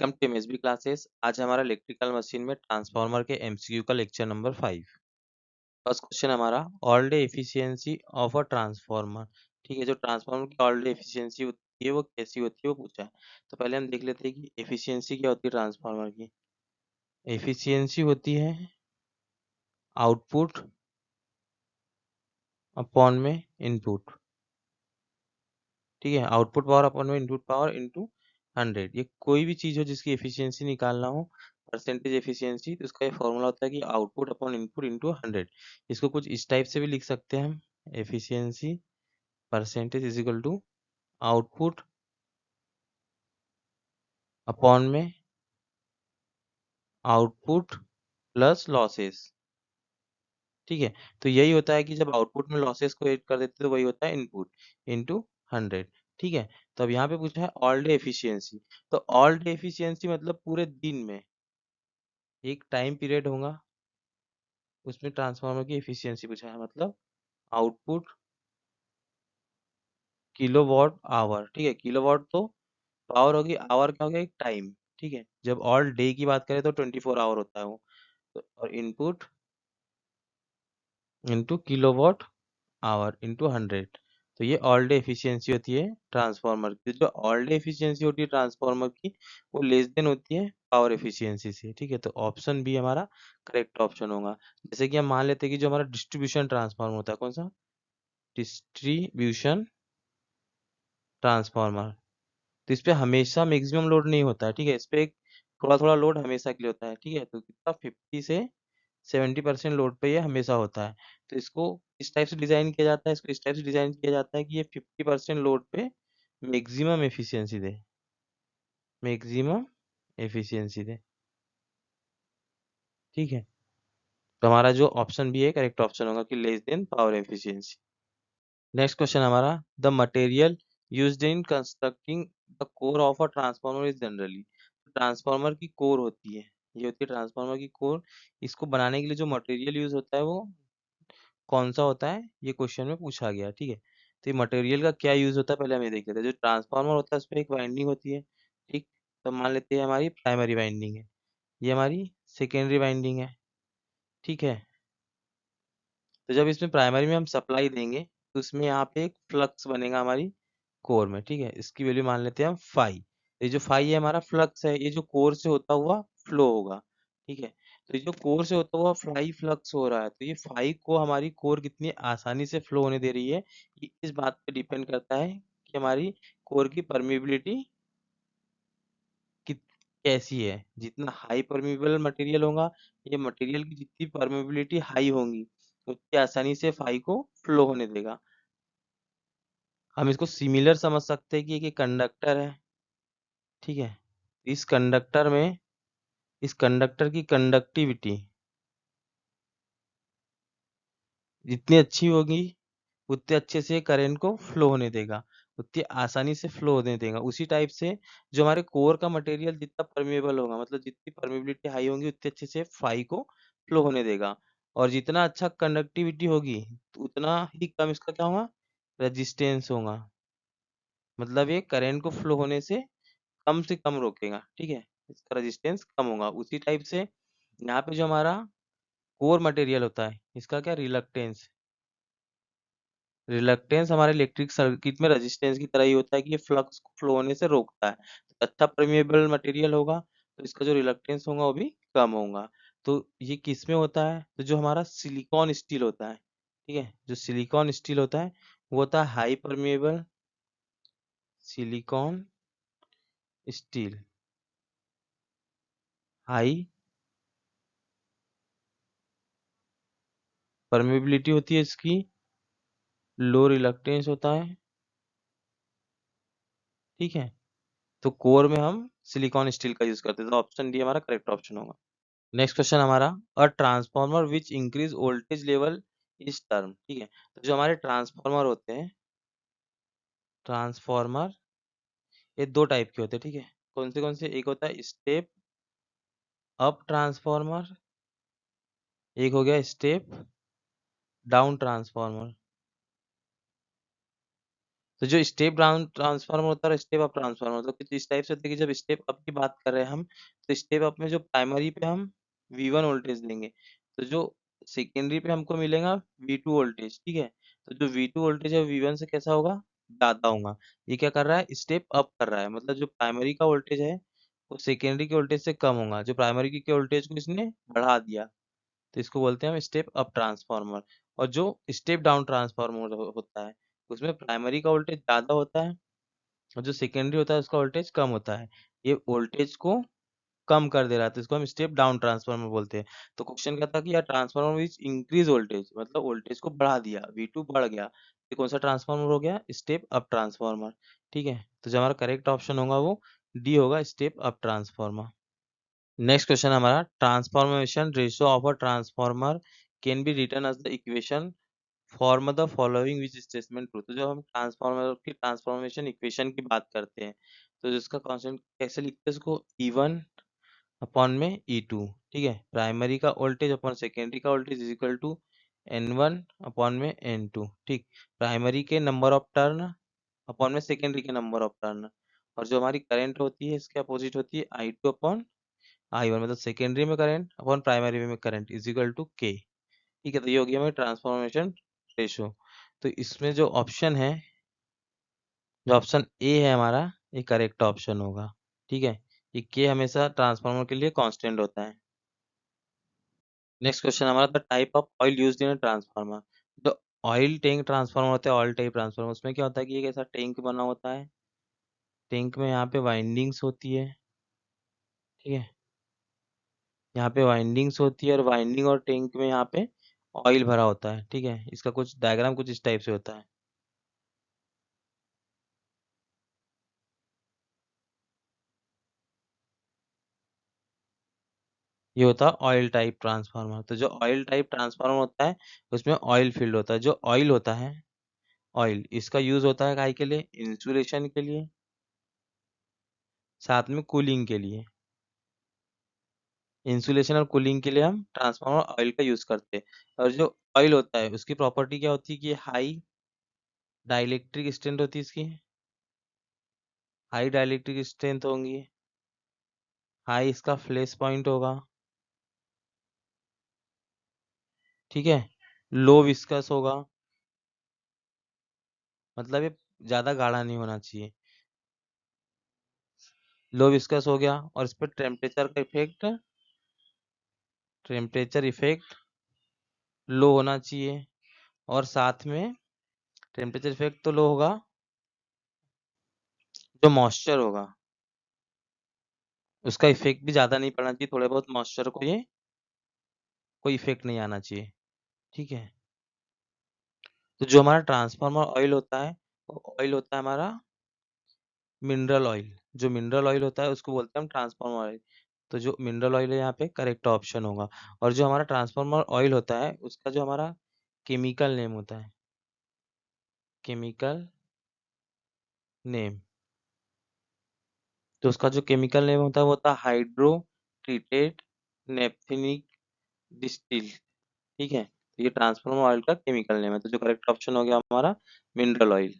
Welcome to MSB classes. आज हमारा electrical machine में ट्रांसफार्मर के एमसीक्यू का लेक्चर नंबर 5। फर्स्ट क्वेश्चन हमारा all day efficiency of a transformer. ठीक है, जो ट्रांसफार्मर की ऑल डे एफिशिएंसी होती है वो कैसी होती है वो पूछा है। तो पहले हम देख लेते हैं कि एफिशिएंसी क्या होती है ट्रांसफार्मर की। एफिशिएंसी होती है आउटपुट अपॉन में इनपुट। ठीक है, आउटपुट पावर अपॉन में इनपुट पावर इनटू 100। ये कोई भी चीज हो जिसकी एफिशिएंसी निकालना हो, परसेंटेज एफिशिएंसी, तो इसका ये फॉर्मूला होता है कि आउटपुट अपॉन इनपुट इनटू 100। इसको कुछ इस टाइप से भी लिख सकते हैं हम, efficiency percentage is equal to output upon में आउटपुट प्लस लॉसेस। ठीक है, तो यही होता है कि जब आउटपुट में लॉसेस को ऐड कर देते हैं तो वही होता है इनपुट इनटू 100। ठीक है, तो अब यहाँ पे पूछा है ऑल डे एफिशिएंसी। तो ऑल डे एफिशिएंसी मतलब पूरे दिन में एक टाइम पीरियड होगा, उसमें ट्रांसफार्मर की एफिशिएंसी पूछा है, मतलब आउटपुट किलोवाट आवर। ठीक है, किलोवाट तो पावर होगी, आवर क्या हो गया, एक टाइम। ठीक है, जब ऑल डे की बात करें तो 24 आवर होता है वो। तो और input into kilowatt hour into 100। तो ये ऑल डे एफिशिएंसी होती है ट्रांसफार्मर की। जो ऑल डे एफिशिएंसी होती है ट्रांसफार्मर की वो लेस देन होती है पावर एफिशिएंसी से। ठीक है, तो ऑप्शन बी हमारा करेक्ट ऑप्शन होगा। जैसे कि हम मान लेते हैं कि जो हमारा डिस्ट्रीब्यूशन ट्रांसफार्मर होता है, कौन सा, डिस्ट्रीब्यूशन ट्रांसफार्मर, तो इस पे हमेशा मैक्सिमम लोड नहीं होता है। ठीक है, इस पे एक थोड़ा थोड़ा लोड हमेशा के लिए होता है। ठीक है, तो कितना 50 से 70% लोड पे ये हमेशा होता है। तो इसको इस टाइप से डिजाइन किया जाता है, इसको इस टाइप से डिजाइन किया जाता है कि ये 50% लोड पे मैक्सिमम एफिशिएंसी दे, मैक्सिमम एफिशिएंसी दे। ठीक है, तो हमारा जो ऑप्शन भी है करेक्ट ऑप्शन होगा कि less than power efficiency. Next question हमारा, the material used in constructing the core of a transformer is generally. Transformer की कोर होती है, ये होती है ट्रांसफार्मर की कोर। इसको बनाने के लिए जो मटेरियल यूज होता है वो कौन सा होता है, ये क्वेश्चन में पूछा गया। ठीक है, तो ये मटेरियल का क्या यूज होता है पहले हम ये देख लेते हैं। जो ट्रांसफार्मर होता है उसमें एक वाइंडिंग होती है। ठीक, तो मान लेते हैं हमारी प्राइमरी वाइंडिंग है, ये हमारी सेकेंडरी वाइंडिंग है। ठीक है, तो जब इसमें प्राइमरी में हम सप्लाई देंगे तो उसमें यहाँ पे एक फ्लक्स बनेगा हमारी कोर में। ठीक है, इसकी वैल्यू मान लेते हैं हम फाई। ये जो फाई है हमारा फ्लक्स है, ये जो कोर से होता हुआ फ्लो होगा। ठीक है, तो ये जो कोर से होता हुआ फाई फ्लक्स हो रहा है, तो ये फाई को हमारी कोर कितनी आसानी से फ्लो होने दे रही है, ये इस बात पे डिपेंड करता है कि हमारी कोर की परमिबिलिटी कैसी है। जितना हाई परमिबल मटेरियल होगा, ये मटेरियल की जितनी परमिबिलिटी हाई होंगी उतनी आसानी से फाई को फ्लो होने देगा। हम इसको सिमिलर समझ सकते हैं कि एक कंडक्टर है। ठीक है, इस कंडक्टर में इस कंडक्टर की कंडक्टिविटी जितनी अच्छी होगी उतने अच्छे से करंट को फ्लो होने देगा, उतनी आसानी से फ्लो होने देगा। उसी टाइप से जो हमारे कोर का मटेरियल जितना परमेबल होगा, मतलब जितनी परमेबिलिटी हाई होगी उतने अच्छे से फाई को फ्लो होने देगा। और जितना अच्छा कंडक्टिविटी होगी तो उतना ही कम इसका क्या होगा, रेजिस्टेंस होगा। मतलब ये करंट को फ्लो होने से कम रोकेगा। ठीक है, इसका रेजिस्टेंस कम होगा। उसी टाइप से यहाँ पे जो हमारा कोर मटेरियल होता है इसका क्या, रिलक्टेंस। रिलक्टेंस हमारे इलेक्ट्रिक सर्किट में रेजिस्टेंस की तरह ही होता है कि ये फ्लक्स को फ्लो होने से रोकता है। तो अच्छा परमेबल मटेरियल होगा तो इसका जो रिलक्टेंस होगा वो भी कम होगा। तो ये किस में होता है, तो जो हमारा सिलिकॉन स्टील होता है। ठीक है, जो सिलिकॉन स्टील होता है वो होता है high permeable silicon steel. High permeability होती है इसकी, लो रिलक्टेंस होता है। ठीक है, तो कोर में हम सिलिकॉन स्टील का यूज करते हैं, तो ऑप्शन डी हमारा करेक्ट ऑप्शन होगा। नेक्स्ट क्वेश्चन हमारा, a transformer which increase voltage level is term. ठीक है, तो जो हमारे ट्रांसफार्मर होते हैं, ट्रांसफार्मर ये दो टाइप के होते हैं। ठीक है, कौन से, एक होता है स्टेप अप ट्रांसफार्मर, एक हो गया स्टेप डाउन ट्रांसफार्मर। तो जो स्टेप डाउन ट्रांसफार्मर होता है और स्टेप अप ट्रांसफार्मर होता है, कुछ इस टाइप से होता है कि जब स्टेप अप की बात कर रहे हैं हम, तो स्टेप अप में जो प्राइमरी पे हम V1 वोल्टेज देंगे, तो जो सेकेंडरी पे हमको मिलेगा V2 वोल्टेज, ठीक है। तो जो V2 वोल्टेज है V1 से कैसा होगा, ज्यादा होगा। ये क्या कर रहा है, स्टेप अप कर रहा है, मतलब जो प्राइमरी का वोल्टेज है वो सेकेंडरी के वोल्टेज से कम होगा, जो प्राइमरी के वोल्टेज को इसने बढ़ा दिया, तो इसको बोलते हैं हम स्टेप अप ट्रांसफार्मर। और जो स्टेप डाउन ट्रांसफार्मर होता है, उसमें प्राइमरी का वोल्टेज ज्यादा होता है और जो सेकेंडरी होता है उसका वोल्टेज कम होता है। ये वोल्टेज को कम कर दे रहा है, तो इसको हम स्टेप डाउन ट्रांसफार्मर बोलते हैं। तो क्वेश्चन क्या था कि यार ट्रांसफार्मर विच इंक्रीज वोल्टेज, मतलब वोल्टेज को बढ़ा दिया, V2 बढ़ गया, ये कौन सा ट्रांसफार्मर हो गया, स्टेप अप ट्रांसफार्मर, ठीक है। तो जो हमारा करेक्ट ऑप्शन होगा वो डी होगा, step up transformer. Next question हमारा, transformation ratio of a transformer can be written as the equation form the following which statement true. तो जब हम ट्रांसफार्मर की ट्रांसफॉर्मेशन इक्वेशन की बात करते हैं, तो जिसका कॉन्स्टेंट कैसे लिखते हैं इसको, E1 अपॉन में E2, ठीक है। प्राइमरी का वोल्टेज अपॉन सेकेंडरी का voltage is equal to N1 upon में N2, ठीक। प्राइमरी के नंबर ऑफ टर्न अपॉन में सेकेंडरी के नंबर ऑफ टर्न, और जो हमारी करंट होती है इसके अपोजिट होती है I2 अपॉन I1, मतलब सेकेंडरी में करंट अपॉन प्राइमरी में current is equal to K, ठीक है। तो ये हो गया हमारी ट्रांसफॉर्मेशन रेशो। तो इसमें जो ऑप्शन है, जो ऑप्शन ए है हमारा, ये करेक्ट ऑप्शन होगा, ठीक है। ये K हमेशा ट्रांसफार्मर के लिए कांस्टेंट होता है। नेक्स्ट क्वेश्चन हमारा, the type of oil used in a transformer. जो ऑयल टैंक ट्रांसफार्मर होता है, ऑयल टाइप ट्रांसफार्मर, उसमें क्या होता है कि एक ऐसा टैंक बना होता है, टैंक में यहाँ पे वाइंडिंग्स होती है, ठीक है। यहाँ पे वाइंडिंग्स होती है और वाइंडिंग और टैंक में यहाँ पे ऑयल भरा होता है, ठीक है। इसका कुछ डायग्राम कुछ इस टाइप से होता है। ये होता है ऑयल टाइप ट्रांसफार्मर। तो जो ऑयल टाइप ट्रांसफार्मर होता है उसमें ऑयल फील्ड होता है। जो ऑयल होता है, ऑयल, इसका यूज होता है काहे के लिए, इंसुलेशन के लिए, साथ में कूलिंग के लिए। इंसुलेशन और कूलिंग के लिए हम ट्रांसफार्मर ऑयल का यूज करते हैं। और जो ऑयल होता है उसकी प्रॉपर्टी क्या होती है कि हाई डाइलेक्ट्रिक स्ट्रेंथ होती है इसकी, हाई डाइलेक्ट्रिक स्ट्रेंथ होंगी, हाई इसका फ्लैश पॉइंट होगा, ठीक है। लो विस्कस होगा, मतलब ये ज्यादा गाढ़ा नहीं होना चाहिए। लो विस्कस हो गया, और इस पर टेम्परेचर इफेक्ट लो होना चाहिए, और साथ में टेम्परेचर इफेक्ट तो लो होगा, जो मॉइस्चर होगा उसका इफेक्ट भी ज्यादा नहीं पड़ना चाहिए, थोड़े बहुत मॉइस्चर को ये कोई इफेक्ट नहीं आना चाहिए, ठीक है। तो जो हमारा ट्रांसफार्मर ऑयल होता है, वो ऑयल होता है हमारा मिनरल ऑयल। जो मिनरल ऑयल होता है उसको बोलते हैं हम ट्रांसफार्मर ऑयल। तो जो मिनरल ऑयल है यहाँ पे करेक्ट ऑप्शन होगा। और जो हमारा ट्रांसफार्मर ऑयल होता है उसका जो हमारा केमिकल नेम होता है, केमिकल नेम, तो उसका जो केमिकल नेम होता है वो होता है हाइड्रो ट्रीटेड नेपथेनिक डिस्टिल, ठीक है। तो ये ट्रांसफार्मर ऑयल का केमिकल नेम है, तो जो करेक्ट ऑप्शन हो गया हमारा मिनरल ऑयल।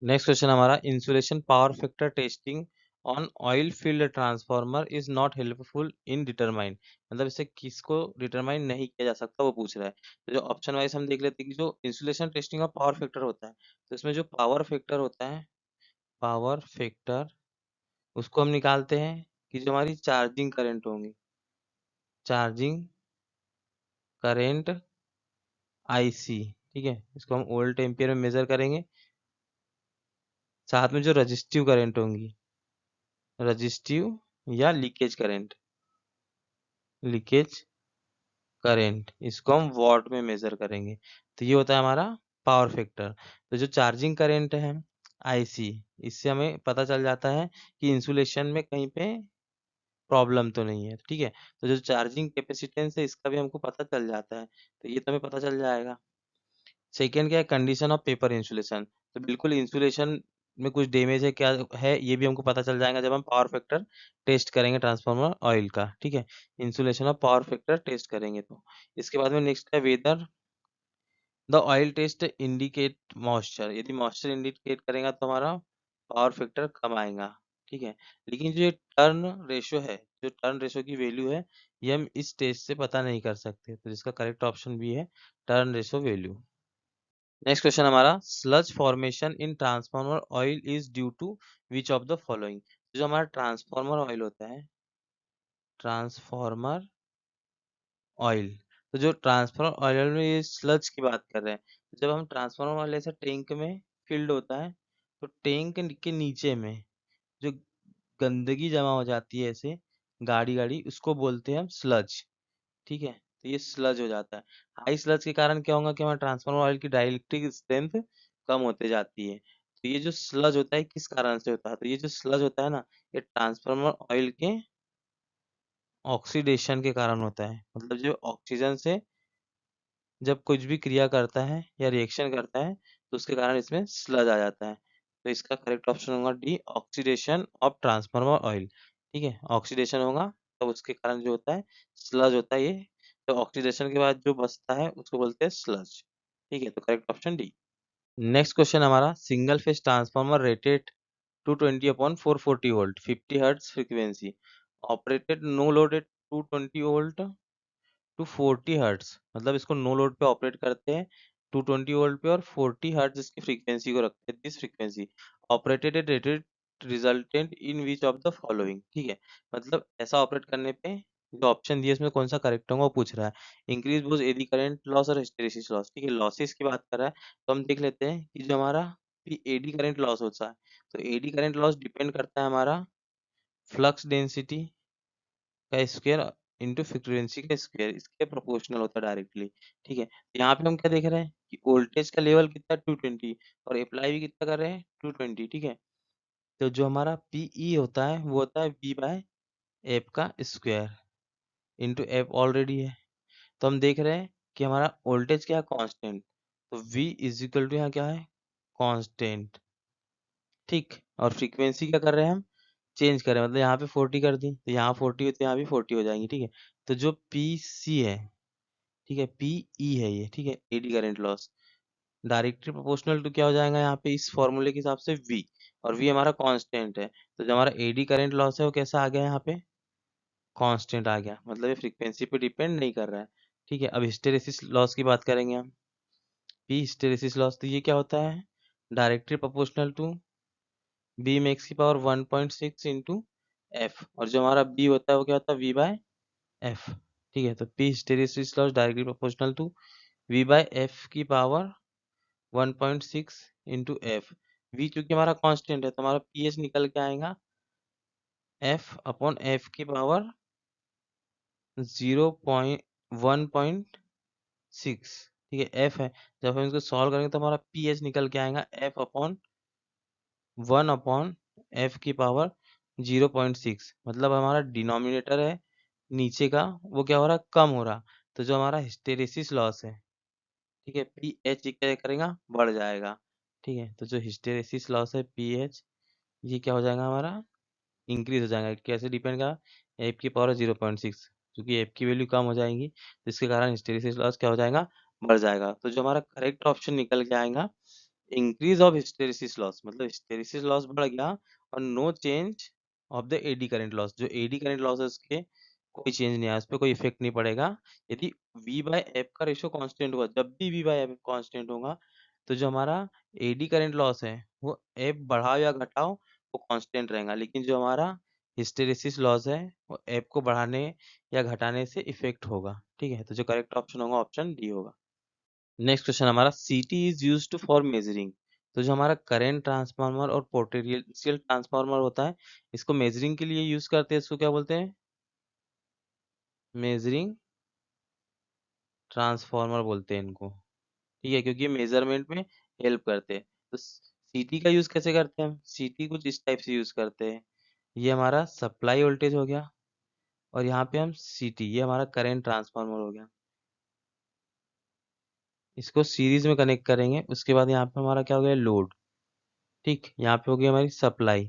नेक्स्ट क्वेश्चन हमारा, insulation power factor testing on oil field transformer is not helpful in determine, मतलब इसे किसको डिटरमाइन नहीं किया जा सकता वो पूछ रहा है। तो जो ऑप्शन वाइज हम देख लेते हैं कि जो insulation testing of power factor होता है, तो इसमें जो पावर फैक्टर होता है, पावर फैक्टर, उसको हम निकालते हैं कि जो हमारी चार्जिंग करंट होंगी, चार्जिंग करंट IC, ठीक है। इसको हम वोल्ट एम्पियर में मेजर करेंगे, साथ में जो रजिस्टिव करंट होंगी, रजिस्टिव या लीकेज करंट, लीकेज करंट, इसको हम वॉट में मेजर करेंगे। तो ये होता है हमारा पावर फैक्टर। तो जो चार्जिंग करंट है IC, इससे हमें पता चल जाता है कि इंसुलेशन में कहीं पे प्रॉब्लम तो नहीं है, ठीक है। तो जो चार्जिंग कैपेसिटेंस है इसका भी हमको पता चल जाता है, तो ये तो हमें पता चल जाएगा। सेकेंड क्या है, कंडीशन ऑफ पेपर इंसुलेशन, तो बिल्कुल इंसुलेशन में कुछ डैमेज है क्या है ये भी हमको पता चल जाएगा जब हम पावर फैक्टर टेस्ट करेंगे ट्रांसफार्मर ऑयल का, ठीक है। Insulation of power factor test करेंगे तो इसके बाद में नेक्स्ट है whether the oil test indicate moisture, यदि मॉइस्चर इंडिकेट करेगा तो हमारा पावर फैक्टर कम आएगा, ठीक है। लेकिन जो टर्न रेशो है, जो टर्न रेशो की वैल्यू है, ये हम इस टेस्ट से पता नहीं कर सकते, तो जिसका करेक्ट ऑप्शन भी है turn ratio value. Next question हमारा, sludge formation in transformer oil is due to which of the following. जो हमारा ट्रांसफार्मर ऑयल होता है, ट्रांसफार्मर ऑयल, तो जो ट्रांसफार्मर ऑयल में ये स्लज की बात कर रहे हैं, जब हम ट्रांसफार्मर ऑयल ऐसा टैंक में फिल्ड होता है, तो टैंक के नीचे में जो गंदगी जमा हो जाती है ऐसे गाड़ी गाड़ी, उसको बोलते हैं हम स्लज, ठीक है। तो ये स्लज हो जाता है। हाई स्लज के कारण क्या होगा कि हमारा ट्रांसफार्मर ऑयल की डाइलेक्ट्रिक स्ट्रेंथ कम होते जाती है। तो ये जो स्लज होता है किस कारण से होता है, तो ये जो स्लज होता है ना, ये ट्रांसफार्मर ऑयल के ऑक्सीडेशन के कारण होता है। मतलब जो ऑक्सीजन से जब कुछ भी क्रिया करता है या रिएक्शन करता है, तो उसके कारण इसमें स्लज आ जाता है। तो इसका करेक्ट ऑप्शन होगा D, oxidation of transformer oil, ठीक है। ऑक्सीडेशन होगा तो उसके कारण जो होता है स्लज होता है ये। तो ऑक्सीडेशन के बाद जो बचता है उसको बोलते हैं स्लज, ठीक है। तो correct option D. Next question हमारा, single phase transformer rated 220 upon 440 volt 50 hertz frequency operated no load at 220 volt to 40 hertz, मतलब इसको नो लोड पे ऑपरेट करते हैं 220 वोल्ट पे, और 40 हर्ट्ज इसकी फ्रीक्वेंसी को रखते हैं, this frequency operated at rated resultant in which of the following, ठीक है। मतलब ऐसा ऑपरेट करने पे जो ऑप्शन दिए इसमें कौन सा करेक्ट होगा वो पूछ रहा है। Increase both AD current loss और हिस्टेरेसिस लॉस, ठीक है। लॉसेस की बात कर रहा है, तो हम देख लेते हैं कि जो हमारा एडी करंट लॉस होता है, तो एडी करंट लॉस डिपेंड करता है हमारा फ्लक्स डेंसिटी का स्क्वायर इंटू फ्रीक्वेंसी का स्क्वायर, इसके प्रोपोर्शनल होता है डायरेक्टली, ठीक है। तो यहाँ पे हम क्या देख रहे हैं कि वोल्टेज का लेवल कितना 220, और अप्लाई भी कितना कर रहे हैं 220, ठीक है। तो जो हमारा पीई होता है वो होता है वी बाय एफ का स्क्वायर इंटू एफ ऑलरेडी है। तो हम देख रहे हैं कि हमारा वोल्टेज क्या है, कांस्टेंट, तो वी इज इक्वल टू यहाँ क्या है, कांस्टेंट, ठीक। और फ्रीक्वेंसी क्या कर रहे हैं हम, चेंज करें, मतलब यहाँ पे 40 कर दी तो यहाँ 40 हुई तो यहाँ भी 40 हो जाएंगी, ठीक है। तो जो पी सी है, ठीक है, पी ई है ये, ठीक है, eddy current loss directly proportional to क्या हो जाएगा यहाँ पे इस फॉर्मूले के हिसाब से वी, और वी हमारा कांस्टेंट है, तो जो हमारा एडी करंट लॉस है वो कैसा आ गया यहाँ पे, कांस्टेंट आ गया, मतलब ये फ्रीक्वेंसी पे डिपेंड नहीं कर रहा है, ठीक है। अब हिस्टेरेसिस लॉस की बात करेंगे हम, पी हिस्टेरेसिस लॉस, तो ये क्या होता है, directly proportional to B max की पावर 1.6 इंटू एफ, और जो हमारा बी होता है वो क्या होता है वी बाय एफ, ठीक है। तो p hysteresis loss directly proportional to v by f की पावर 1.6 इंटू एफ। वी चूंकि हमारा कांस्टेंट है तो हमारा पीएच निकल के आएगा एफ अपॉन एफ की पावर 1.6, ठीक है, एफ है। जब हम इसको सॉल्व करेंगे तो हमारा पीएच निकल के आएगा एफ अपॉन 1/f की पावर 0.6, मतलब हमारा डिनोमिनेटर है नीचे का वो क्या हो रहा है, कम हो रहा। तो जो हमारा हिस्टेरेसिस लॉस है, ठीक है, पी एच क्या करेगा, बढ़ जाएगा, ठीक है। तो जो हिस्टेरेसिस लॉस है पी एच, ये क्या हो जाएगा हमारा, इंक्रीज हो जाएगा। कैसे डिपेंड का, एफ की पावर 0.6, क्योंकि एफ की वैल्यू कम हो जाएंगी तो इसके कारण हिस्टेरेसिस लॉस क्या हो जाएगा, बढ़ जाएगा। तो जो हमारा करेक्ट ऑप्शन निकल के आएगा इंक्रीज ऑफ हिस्टेरेसिस लॉस, मतलब हिस्टेरेसिस लॉस बढ़ गया और no change of the eddy current loss, जो एडी करंट लॉस है उसके कोई चेंज नहीं आया, उस पर कोई इफेक्ट नहीं पड़ेगा यदि वी बाय एफ का रेशियो कांस्टेंट हुआ। जब भी वी बाय एफ कांस्टेंट होगा तो जो हमारा एडी करंट लॉस है वो एफ बढ़ाओ या घटाओ वो कांस्टेंट रहेगा, लेकिन जो हमारा हिस्टेरेसिस लॉस है वो एफ को बढ़ाने या घटाने से इफेक्ट होगा, ठीक है। तो जो करेक्ट ऑप्शन होगा ऑप्शन डी होगा। नेक्स्ट क्वेश्चन हमारा, CT is use to for measuring, तो जो हमारा करंट ट्रांसफार्मर और पोटेंशियल ट्रांसफार्मर होता है इसको मेजरिंग के लिए यूज करते हैं, इसको क्या बोलते हैं, मेजरिंग ट्रांसफार्मर बोलते हैं इनको, ठीक है, क्योंकि ये मेजरमेंट में हेल्प करते हैं। तो सीटी का यूज कैसे करते हैं हम, सीटी कुछ इस टाइप से यूज करते हैं, ये हमारा सप्लाई वोल्टेज हो गया, और यहाँ पे हम सीटी, ये हमारा करंट ट्रांसफार्मर हो गया, इसको सीरीज में कनेक्ट करेंगे, उसके बाद यहाँ पे हमारा क्या हो गया, लोड, ठीक, यहाँ पे हो गई हमारी सप्लाई,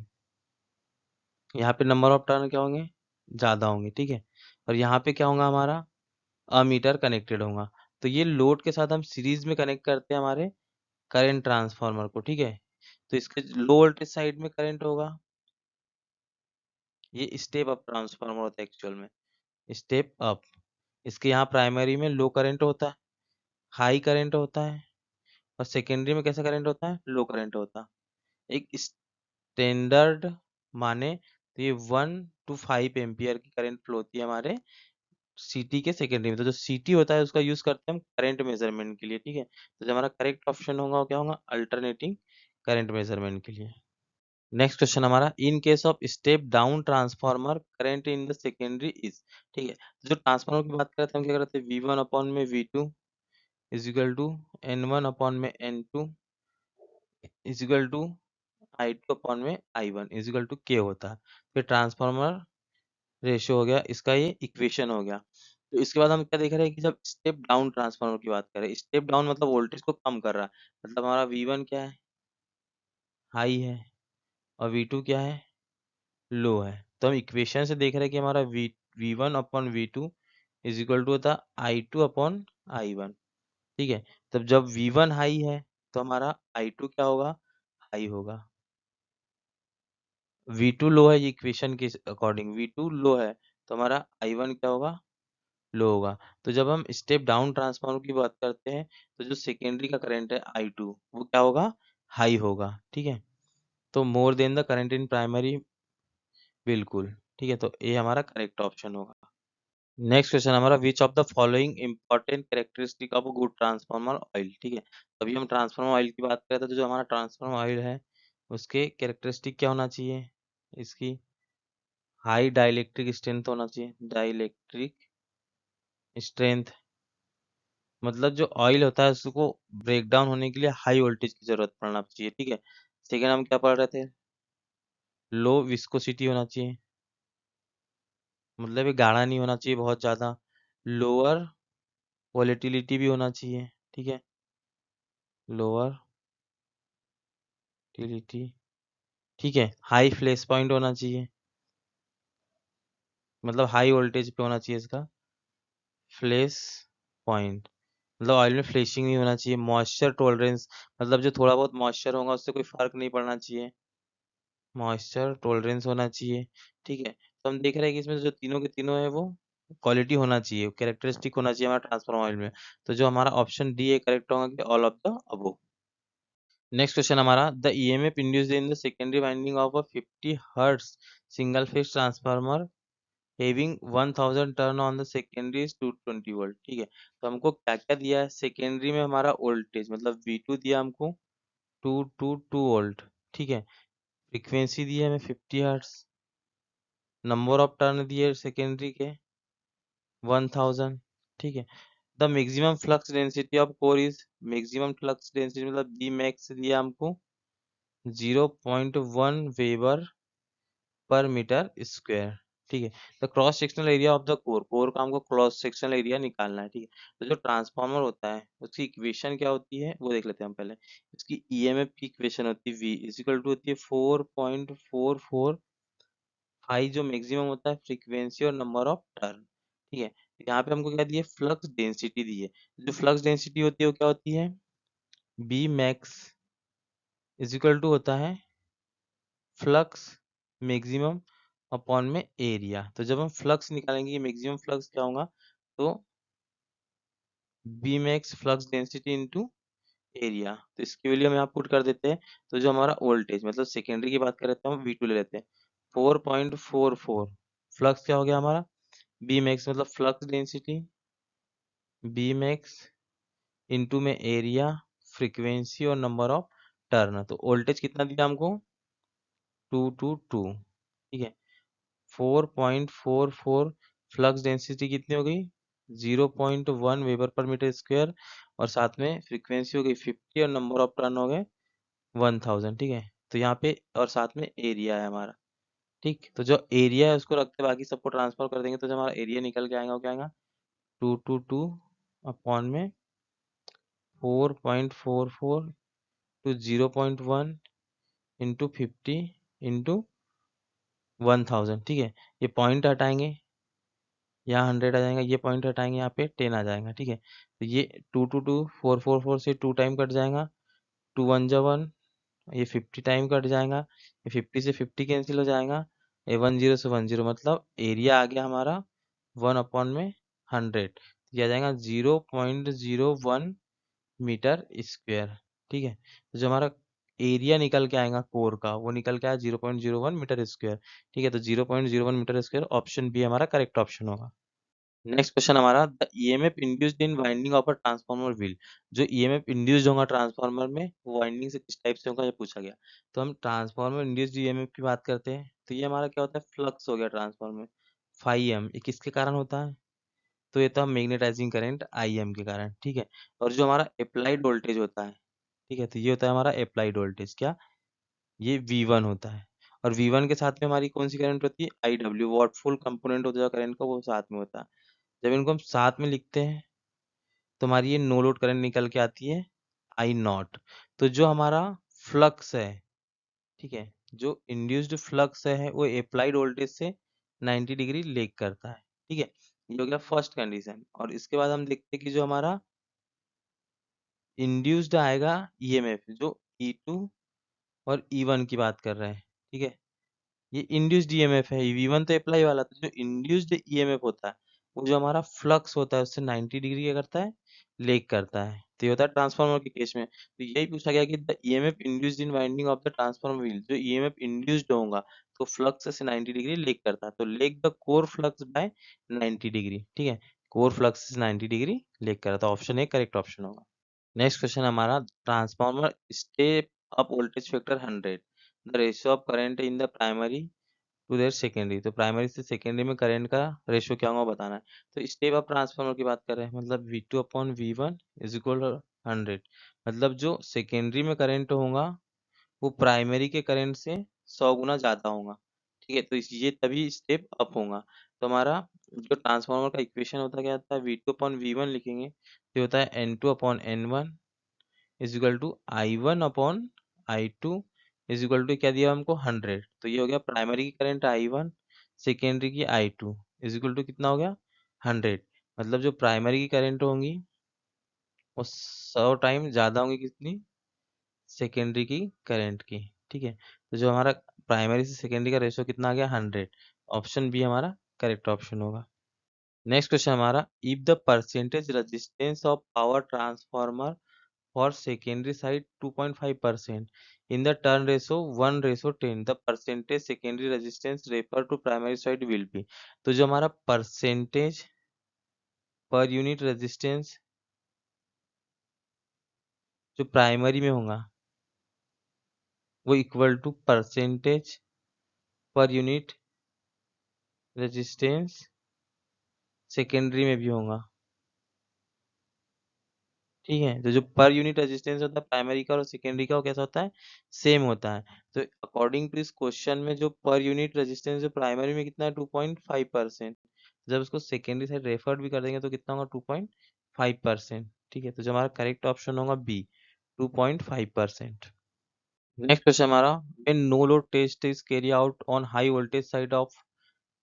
यहाँ पे नंबर ऑफ टर्न क्या होंगे, ज्यादा होंगे, ठीक है। और यहाँ पे क्या होगा हमारा अमीटर कनेक्टेड होगा, तो ये लोड के साथ हम सीरीज में कनेक्ट करते हैं हमारे करंट ट्रांसफार्मर को, ठीक है। तो इसके लो वोल्टेज साइड में करंट होगा, ये स्टेप अप ट्रांसफार्मर होता है एक्चुअल में, स्टेप अप। इसके यहाँ प्राइमरी में लो करंट होता है, हाई करंट होता है, और सेकेंडरी में कैसा करंट होता है, लो करंट होता है। एक स्टैंडर्ड माने तो ये 1 to 5 एम्पियर की करंट फ्लो होती है हमारे सीटी के सेकेंडरी में। तो जो सीटी होता है उसका यूज करते हैं हम करंट मेजरमेंट के लिए, ठीक है। तो जो हमारा करेक्ट ऑप्शन होगा वो क्या होगा, अल्टरनेटिंग करंट मेजरमेंट के लिए। नेक्स्ट क्वेश्चन हमारा, इन case of step down transformer current in the secondary is, ठीक है। तो जो ट्रांसफार्मर की बात करते हैं हम क्या करते हैं, V1 अपॉन में V2 is equal to N1 upon में N2 is equal to I2 upon में I1 is equal to K होता है। फिर ट्रांसफार्मर रेशियो हो गया, इसका ये इक्वेशन हो गया। तो इसके बाद हम क्या देख रहे हैं कि जब स्टेप डाउन ट्रांसफार्मर की बात करें, स्टेप डाउन मतलब वोल्टेज को कम कर रहा है, मतलब हमारा V1 क्या है, हाई है, और V2 क्या है, लो है। तो हम इक्वेशन से देख रहे हैं कि हमारा V1 upon V2 is equal to होता I2 अपॉन I1, ठीक है। तब जब V1 हाई है तो हमारा I2 क्या होगा, हाई होगा। V2 लो है, ये इक्वेशन के अकॉर्डिंग V2 लो है तो हमारा I1 क्या होगा, लो होगा। तो जब हम स्टेप डाउन ट्रांसफार्मर की बात करते हैं तो जो सेकेंडरी का करंट है I2 वो क्या होगा, हाई होगा, ठीक है। तो more than the current in primary, बिल्कुल, ठीक है। तो ये हमारा करेक्ट ऑप्शन होगा। नेक्स्ट क्वेश्चन हमारा, विच of the following important characteristic of good transformer oil, ठीक है। अभी हम ट्रांसफार्मर ऑयल की बात करें तो जो हमारा ट्रांसफार्मर ऑयल है उसके कैरेक्टरिस्टिक क्या होना चाहिए, इसकी हाई डाइलेक्ट्रिक स्ट्रेंथ होना चाहिए, डाइलेक्ट्रिक स्ट्रेंथ। मतलब जो ऑयल होता है उसको ब्रेक डाउन होने के लिए हाई वोल्टेज की जरूरत पड़ना चाहिए, ठीक है। सेकेंड हम क्या पढ़ रहे थे, लो विस्कोसिटी होना चाहिए, मतलब ये गाढ़ा नहीं होना चाहिए बहुत ज्यादा। लोअर वोलेटिलिटी भी होना चाहिए, ठीक है, लोअर वोलेटिलिटी, ठीक है। हाई फ्लैश पॉइंट होना चाहिए, मतलब हाई वोल्टेज पे होना चाहिए इसका फ्लैश पॉइंट, मतलब ऑयल में फ्लैशिंग नहीं होना चाहिए। मॉइस्चर टॉलरेंस, मतलब जो थोड़ा बहुत मॉइस्चर होगा उससे कोई फर्क नहीं पड़ना चाहिए, मॉइस्चर टॉलरेंस होना चाहिए, ठीक है। तो हम देख रहे हैं कि इसमें जो तीनों के तीनों है वो क्वालिटी होना चाहिए, कैरेक्टरिस्टिक होना चाहिए हमारा ट्रांसफार्मर ऑयल में। तो जो हमारा ऑप्शन डी है करेक्ट होगा कि all of the above. Next question हमारा, the EMF induced in the secondary winding of a 50 hertz single phase transformer having 1000 turn on the secondary is 220 volt, ठीक है। तो हमको क्या क्या दिया है, सेकेंडरी में हमारा वोल्टेज मतलब V2 दिया हमको 222 वोल्ट, ठीक है। फ्रीक्वेंसी दी है हमें 50 हर्ट्ज, नंबर ऑफ टर्न दिए सेकेंडरी के 1000, ठीक है। The maximum flux density of core is, maximum flux density मतलब बी मैक्स दिया हमको 0.1 वेबर पर मीटर स्क्वायर, ठीक है। The cross sectional area of the core, core का हमको क्रॉस सेक्शनल एरिया निकालना है, ठीक है। तो जो ट्रांसफार्मर होता है उसकी इक्वेशन क्या होती है वो देख लेते हैं हम पहले। इसकी ईएमएफ की इक्वेशन होती है V इज इक्वल टू होती है 4.44, हाई जो मैक्सिमम होता है फ्रीक्वेंसी और नंबर ऑफ टर्न, ठीक है। यहाँ पे हमको क्या दिए, फ्लक्स डेंसिटी दी है। जो फ्लक्स डेंसिटी होती है वो क्या होती है, B max is equal to होता है फ्लक्स मैक्सिमम अपॉन में एरिया। तो जब हम फ्लक्स निकालेंगे मैक्सिमम फ्लक्स क्या होगा, तो B max flux density into area. तो इसकी वैल्यू हम यहाँ पुट कर देते हैं। तो जो हमारा वोल्टेज मतलब सेकेंडरी की बात करें तो हम V2 ले लेते हैं 4.44, फ्लक्स क्या हो गया हमारा, बी मैक्स मतलब flux density, B max into में एरिया, फ्रीक्वेंसी और नंबर ऑफ टर्न। तो वोल्टेज कितना दिया हमको 222, ठीक है। 4.44, फ्लक्स डेंसिटी कितनी हो गई 0.1 वेबर पर मीटर स्क्वायर, और साथ में फ्रीक्वेंसी हो गई 50 और नंबर ऑफ टर्न हो गए 1000, ठीक है। तो यहाँ पे और साथ में एरिया है हमारा, ठीक। तो जो एरिया है उसको रखते बाकी सबको ट्रांसफर कर देंगे तो जो हमारा एरिया निकल के आएगा वो क्या आएगा 222 अपॉन में 4.44 टू 0.1 इंटू 50 इंटू 1000, ठीक है। ये पॉइंट हटाएंगे यहाँ 100 आ जाएगा, ये पॉइंट हटाएंगे यहाँ पे 10 आ जाएगा, ठीक है। तो ये 2 2 2 4 4 4 से 2 टाइम कट जाएगा, 2 1 जा 1, ये 50 टाइम कट जाएगा, ये 50 से 50 कैंसिल हो जाएगा, ये 10 से 10 मतलब एरिया आ गया हमारा 1/100, ये आ जाएगा 0.01 मीटर स्क्वायर, ठीक है। तो जो हमारा एरिया निकल के आएगा कोर का, वो निकल के आया 0.01 मीटर स्क्वायर, ठीक है। तो 0.01 मीटर स्क्वायर, ऑप्शन बी हमारा करेक्ट ऑप्शन होगा। नेक्स्ट क्वेश्चन हमारा, the EMF induced in winding of a transformer wheel, जो ईएमएफ इंड्यूस्ड होगा ट्रांसफार्मर में, वो वाइंडिंग से किस टाइप से होगा, ये पूछा गया। तो हम ट्रांसफार्मर इंड्यूस्ड ईएमएफ की बात करते हैं, तो ये हमारा क्या होता है, फ्लक्स हो गया ट्रांसफार्मर में, फाई एम, ये किसके कारण होता है, तो ये तो हम मैग्नेटाइजिंग करंट आई एम के कारण, ठीक है। और जो हमारा अप्लाइड वोल्टेज होता है, ठीक है, तो ये होता है हमारा अप्लाइड वोल्टेज, क्या, ये V1 होता है। और V1 के साथ में हमारी कौन सी करंट होती है, IW, वॉट फुल कंपोनेंट होता है करंट का, वो साथ में होता है। जब इनको हम साथ में लिखते हैं तो हमारी ये नो लोड करंट निकल के आती है आई नॉट। तो जो हमारा फ्लक्स है, ठीक है, जो इंड्यूस्ड फ्लक्स है वो अप्लाइड वोल्टेज से 90 डिग्री लेग करता है, ठीक है। ये हो गया फर्स्ट कंडीशन। और इसके बाद हम देखते हैं कि जो हमारा इंड्यूस्ड आएगा ईएमएफ, जो E2 और E1 की बात कर रहे हैं, ठीक है, ये इंड्यूस्ड ईएमएफ है, V1 तो अप्लाई वाला, तो जो इंड्यूस्ड ईएमएफ होता है, वो जो हमारा फ्लक्स होता है उससे 90 डिग्री क्या करता है, लेग करता है। तो ये होता है ट्रांसफार्मर के केस में। तो यही पूछा गया कि the EMF induced in winding of the transformer wheel, जो ईएमएफ इंड्यूस्ड होगा तो फ्लक्स से 90 डिग्री लेग करता है, तो lag the core flux by 90 degree, ठीक है। कोर फ्लक्स से 90 डिग्री लेग करता है, ऑप्शन ए करेक्ट ऑप्शन होगा। नेक्स्ट क्वेश्चन हमारा, transformer step up voltage factor 100, the ratio of current in the primary to their secondary, तो primary से secondary में करंट का रेशियो क्या होगा बताना है। तो स्टेप अप ट्रांसफार्मर की बात कर रहे हैं, मतलब V2/V1 इज इक्वल 100, मतलब जो सेकेंडरी में करंट होगा वो प्राइमरी के करंट से 100 गुना ज्यादा होगा, ठीक है। तो ये तभी स्टेप अप होगा। तो हमारा जो ट्रांसफार्मर का इक्वेशन होता क्या होता है, V2/V1 लिखेंगे तो ये होता है N2/N1 is equal to I1/I2 is equal to क्या दिया हमको 100। तो ये हो गया प्राइमरी की करंट I1, सेकेंडरी की I2 इज इक्वल टू कितना हो गया 100, मतलब जो प्राइमरी की करंट होंगी वो 100 टाइम ज्यादा होंगी कितनी, सेकेंडरी की करंट की, ठीक है। तो जो हमारा प्राइमरी से सेकेंडरी का रेशियो कितना आ गया 100, ऑप्शन बी हमारा करेक्ट ऑप्शन होगा। नेक्स्ट क्वेश्चन हमारा, if the percentage resistance of power transformer for secondary side 2.5%, in the turn ratio 1:10, the percentage secondary resistance refer to primary side will be, तो जो हमारा percentage per unit resistance जो primary में होगा वो equal to percentage per unit resistance secondary में भी होगा, ठीक है। तो जो पर यूनिट रेजिस्टेंस होता है प्राइमरी का और सेकेंडरी का, वो कैसा होता है, सेम होता है। तो अकॉर्डिंग टू इस क्वेश्चन में जो पर यूनिट रेजिस्टेंस जो प्राइमरी में कितना है 2.5%, जब उसको सेकेंडरी साइड रेफर्ड भी कर देंगे तो कितना होगा 2.5%, ठीक है। तो जो हमारा करेक्ट ऑप्शन होगा बी, 2.5%। नेक्स्ट क्वेश्चन हमारा, when no load test is carry out on high voltage side of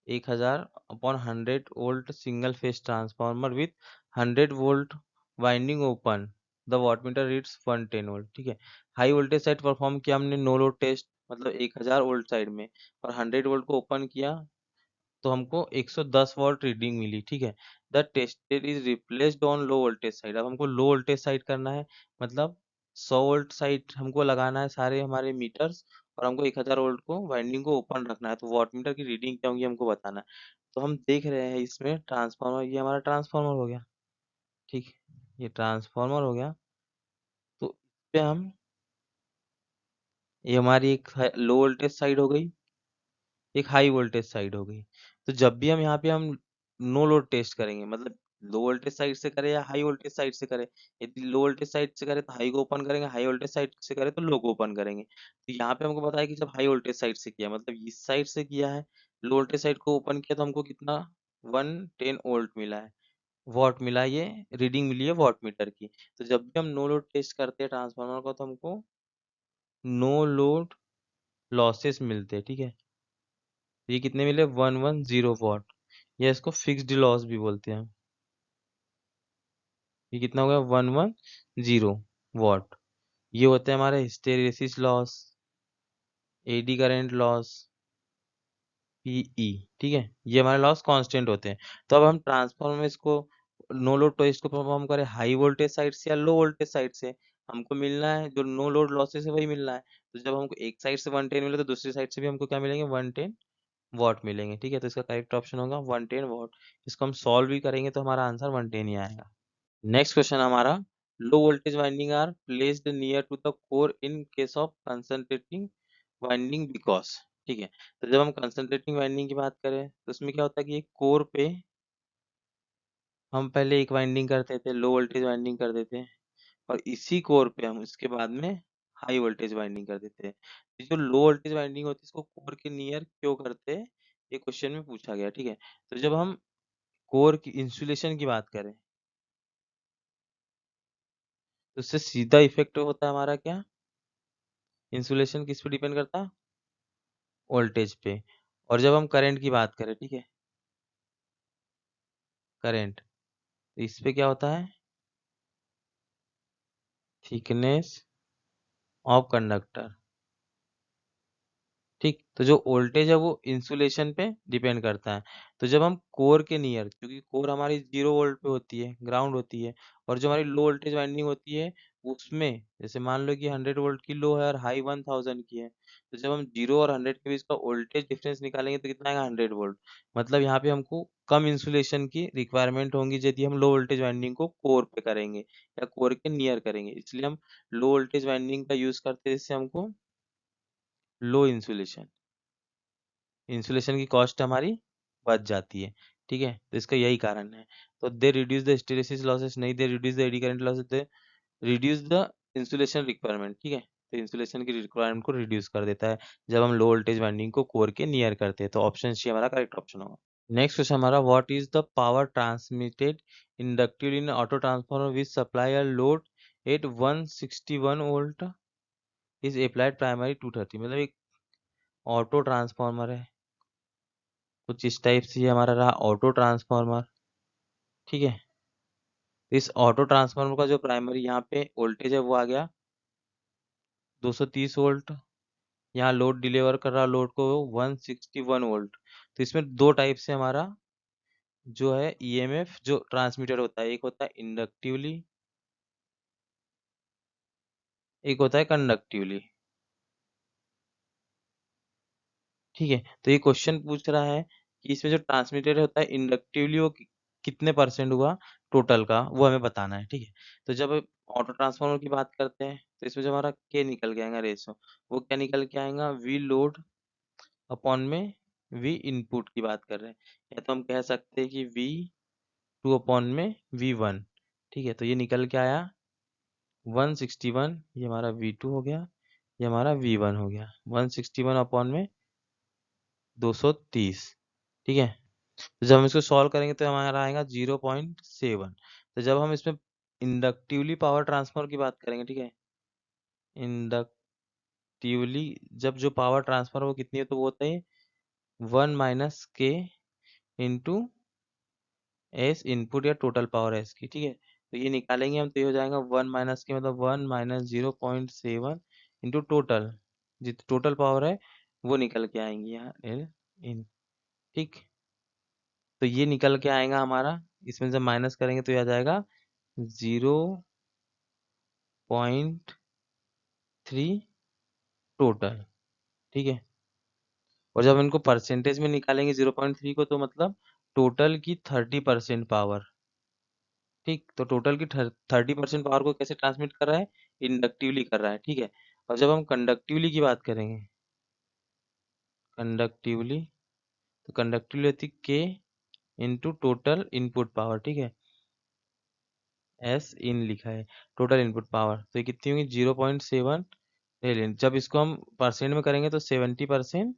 1000/100 volt single phase transformer with 100 volt winding open, the wattmeter reads 110 volt, ठीक है। हाई वोल्टेज साइड परफॉर्म किया हमने no load test, मतलब 1000 volt side में, और 100 volt को open किया तो हमको 110 वोल्ट रीडिंग मिली, ठीक है। The tested is replaced on low voltage side, अब हमको लो वोल्टेज साइड करना है, मतलब 100 वोल्ट साइड हमको लगाना है सारे हमारे मीटर्स, और हमको 1000 वोल्ट को वाइंडिंग को ओपन रखना है, तो वाट मीटर की रीडिंग क्या होगी हमको बताना है। तो हम देख रहे हैं इसमें ट्रांसफार्मर, ये हमारा ट्रांसफार्मर हो गया, ठीक, ये ट्रांसफार्मर हो गया। तो इस पे हम, ये हमारी एक लो वोल्टेज साइड हो गई, एक हाई वोल्टेज साइड हो गई। तो जब भी हम यहाँ पे हम नो लोड टेस्ट करेंगे, मतलब लो वोल्टेज साइड से करें या हाई वोल्टेज साइड से करें, यदि लो वोल्टेज साइड से करें तो हाई को ओपन करेंगे, हाई वोल्टेज साइड से करें तो लो को ओपन करेंगे। तो यहाँ पे हमको पता है कि जब हाई वोल्टेज साइड से किया, मतलब इस साइड से किया है, लो वोल्टेज साइड को ओपन किया, तो हमको कितना 110 वोल्ट मिला है, वॉट मिला है, ये रीडिंग मिली है वॉट मीटर की। तो जब भी हम नो लोड टेस्ट करते हैं ट्रांसफार्मर को तो हमको नो लोड लॉसेस मिलते हैं, ठीक है। ये कितने मिले 110 वॉट, या इसको फिक्स्ड लॉस भी बोलते हैं। ये कितना हो गया 110 वॉट। ये होते हैं हमारे hysteresis loss, eddy current loss, PE. ठीक है, ये हमारे लॉस कांस्टेंट होते हैं। तो अब हम ट्रांसफार्मर में इसको नो लोड टेस्ट को परफॉर्म करें हाई वोल्टेज साइड से या लो वोल्टेज साइड से, हमको मिलना है जो नो लोड लॉसेस है वही मिलना है। तो जब हमको एक साइड से 110 मिले तो दूसरी साइड से भी हमको क्या मिलेंगे 110 वॉट मिलेंगे। ठीक है, तो इसका करेक्ट ऑप्शन होगा 110 वॉट। इसको हम सॉल्व भी करेंगे तो हमारा आंसर 110 ही आएगा। नेक्स्ट क्वेश्चन हमारा, low voltage winding are placed near to the core in case of concentrating winding because. ठीक है, तो जब हम कंसंट्रेटिंग वाइंडिंग की बात करें तो उसमें क्या होता है कि एक कोर पे हम पहले एक वाइंडिंग करते थे, लो वोल्टेज वाइंडिंग कर देते हैं, और इसी कोर पे हम उसके बाद में हाई वोल्टेज वाइंडिंग कर देते हैं। तो जो लो वोल्टेज वाइंडिंग होती है इसको कोर के नियर क्यों करते हैं, ये क्वेश्चन में पूछा गया। ठीक है, तो जब हम कोर की इंसुलेशन की बात करें तो उससे सीधा इफेक्ट होता है हमारा क्या, इंसुलेशन किस पे डिपेंड करता है, वोल्टेज पे। और जब हम करंट की बात करें, ठीक है, करंट, तो इस पे क्या होता है, थिकनेस ऑफ कंडक्टर। ठीक, तो जो वोल्टेज है वो इंसुलेशन पे डिपेंड करता है। तो जब हम कोर के नियर, क्योंकि कोर हमारी 0 वोल्ट पे होती है, ग्राउंड होती है, और जो हमारी लो वोल्टेज वाइंडिंग होती है उसमें जैसे मान लो कि 100 वोल्ट की लो है और हाई 1000 की है, तो जब हम 0 और 100 के बीच का वोल्टेज डिफरेंस निकालेंगे तो कितना आएगा 100 वोल्ट। मतलब यहाँ पे हमको कम इंसुलेशन की रिक्वायरमेंट होंगी यदि हम लो वोल्टेज वाइंडिंग को कोर पे करेंगे या कोर के नियर करेंगे, इसलिए हम लो वोल्टेज वाइंडिंग का यूज करते हैं जिससे हमको लो इंसुलेशन, इंसुलेशन की कॉस्ट हमारी बच जाती है। ठीक है, तो इसका यही कारण है। तो they reduce the hysteresis losses, नहीं they reduce the eddy current losses, they reduce the insulation requirement. ठीक है, तो इंसुलेशन की रिक्वायरमेंट को रिड्यूस कर देता है जब हम लो वोल्टेज वाइंडिंग को कोर के नियर करते हैं। तो ऑप्शन सी हमारा करेक्ट ऑप्शन होगा। नेक्स्ट क्वेश्चन हमारा, what is the power transmitted inductively in auto transformer which supply a load at 161 volt is applied primary 230। मतलब एक ऑटो ट्रांसफार्मर है, कुछ इस टाइप से ये हमारा रहा ऑटो ट्रांसफार्मर। ठीक है, इस ऑटो ट्रांसफार्मर का जो प्राइमरी यहाँ पे वोल्टेज है वो आ गया 230 वोल्ट। यहाँ लोड डिलीवर कर रहा लोड को 161 वोल्ट। तो इसमें दो टाइप से हमारा जो है ईएमएफ जो ट्रांसमीटर होता है, एक होता है इंडक्टिवली, एक होता है कंडक्टिवली। ठीक है, तो ये क्वेश्चन पूछ रहा है कि इसमें जो ट्रांसमिटेड होता है इंडक्टिवली वो कितने परसेंट हुआ टोटल का, वो हमें बताना है। ठीक है, तो जब ऑटो ट्रांसफार्मर की बात करते हैं तो इसमें जो हमारा के निकल के आएगा रेशो, वो क्या निकल के आएगा, वी लोड अपॉन में वी इनपुट की बात कर रहे हैं, या तो हम कह सकते हैं कि वी टू अपॉन में वी वन। ठीक है, तो ये निकल के आया 161, ये हमारा वी टू हो गया, ये हमारा वी वन हो गया, 161 अपॉन में 230। ठीक है, तो जब हम इसको सॉल्व करेंगे तो हमारा आएगा 0.7। तो जब हम इसमें इंडक्टिवली पावर ट्रांसफर की बात करेंगे, ठीक है, इंडक्टिवली जब जो पावर ट्रांसफर वो कितनी है तो वो होता है 1 - के इंटू एस इनपुट या टोटल पावर एस की। ठीक है, तो ये निकालेंगे हम तो ये हो जाएगा 1 - के मतलब 1 - 0.7 इंटू टोटल, जितनी टोटल पावर है वो निकल के आएंगी यहाँ एल इन। ठीक, तो ये निकल के आएगा हमारा, इसमें जब माइनस करेंगे तो ये आ जाएगा 0.3 टोटल। ठीक है, और जब इनको परसेंटेज में निकालेंगे 0.3 को तो मतलब टोटल की 30% पावर। ठीक, तो टोटल की 30% पावर को कैसे ट्रांसमिट कर रहा है, इंडक्टिवली कर रहा है। ठीक है, और जब हम कंडक्टिवली की बात करेंगे, कंडक्टिवली, तो कंडक्टिवली होती के इंटू टोटल इनपुट पावर। ठीक है, एस इन लिखा है, टोटल इनपुट पावर, तो ये कितनी होगी 0.7 रेडियन। जब इसको हम परसेंट में करेंगे तो 70%,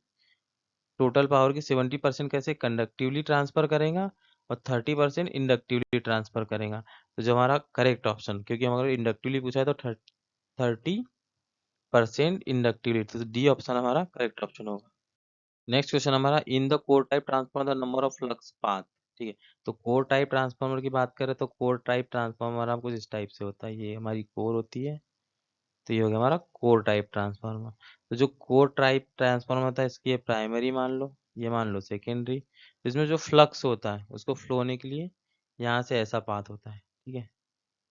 टोटल पावर की 70% कैसे कंडक्टिवली ट्रांसफर करेगा और 30% इंडक्टिवली ट्रांसफर करेगा। तो जो हमारा करेक्ट ऑप्शन, क्योंकि हमारा इंडक्टिवली पूछा है तो 30% इंडक्टिवली, तो डी ऑप्शन हमारा करेक्ट ऑप्शन होगा। नेक्स्ट क्वेश्चन हमारा, in the core type transformer the number of flux path. ठीक है, तो कोर टाइप ट्रांसफॉर्मर की बात करें तो कोर टाइप ट्रांसफॉर्मर हमारा कुछ इस टाइप से होता है, ये हमारी कोर होती है, तो ये हो गया हमारा कोर टाइप ट्रांसफार्मर। तो जो कोर टाइप ट्रांसफार्मर होता है इसकी ये प्राइमरी मान लो, ये मान लो सेकेंडरी। इसमें जो फ्लक्स होता है उसको फ्लो होने के लिए यहाँ से ऐसा पाथ होता है, ठीक है,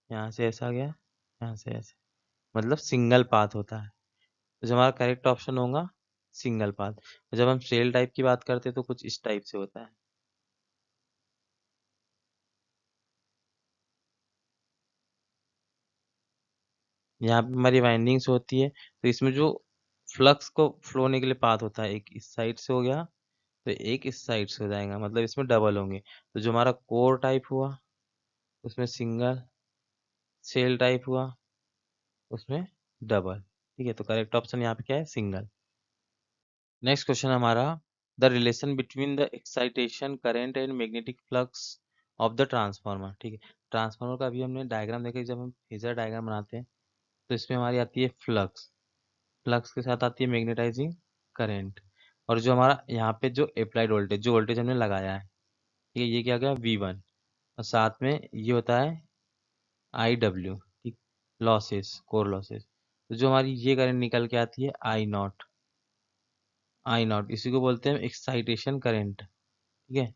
यहाँ से ऐसा गया, यहाँ से ऐसे, मतलब सिंगल पाथ होता है। तो जो हमारा करेक्ट ऑप्शन होगा सिंगल पाथ। तो जब हम सेल टाइप की बात करते हैं तो कुछ इस टाइप से होता है। यहाँ पे हमारी वाइंडिंग्स होती है, तो इसमें जो फ्लक्स को फ्लो होने के लिए पाथ होता है, एक इस साइड से हो गया, तो एक इस साइड से हो जाएगा, मतलब इसमें डबल होंगे। तो जो हमारा कोर टाइप हुआ उसमें सिंगल, सेल टाइप हुआ उसमें डबल। ठीक है, तो करेक्ट ऑप्शन यहाँ पे क्या है, सिंगल। नेक्स्ट क्वेश्चन हमारा, the relation between the excitation current and magnetic flux of the transformer. ठीक है, ट्रांसफार्मर का अभी हमने डायग्राम देखा, जब हम फेजर डायग्राम बनाते हैं तो इसमें हमारी आती है फ्लक्स, फ्लक्स के साथ आती है मैग्नेटाइजिंग करंट, और जो हमारा यहाँ पे जो अप्लाइड वोल्टेज, जो वोल्टेज हमने लगाया है, ठीक है, ये क्या गया V1, और साथ में ये होता है IW, ठीक, लॉसेस, कोर लॉसेस। तो जो हमारी ये करंट निकल के आती है I0, I0 इसी को बोलते हैं एक्साइटेशन करंट। ठीक है,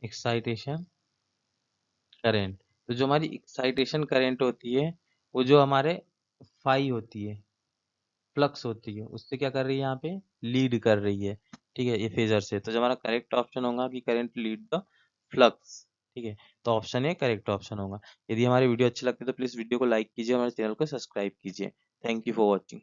एक्साइटेशन करंट। तो जो हमारी एक्साइटेशन करंट होती है वो जो हमारे फाई होती है, फ्लक्स होती है, उससे क्या कर रही है यहाँ पे, लीड कर रही है। ठीक है, ये फेजर से, तो जो हमारा करेक्ट ऑप्शन होगा कि करंट लीड द फ्लक्स। ठीक है, तो ऑप्शन ए करेक्ट ऑप्शन होगा। यदि हमारी वीडियो अच्छी लगती है तो प्लीज वीडियो को लाइक कीजिए, हमारे चैनल को सब्सक्राइब कीजिए। Thank you for watching.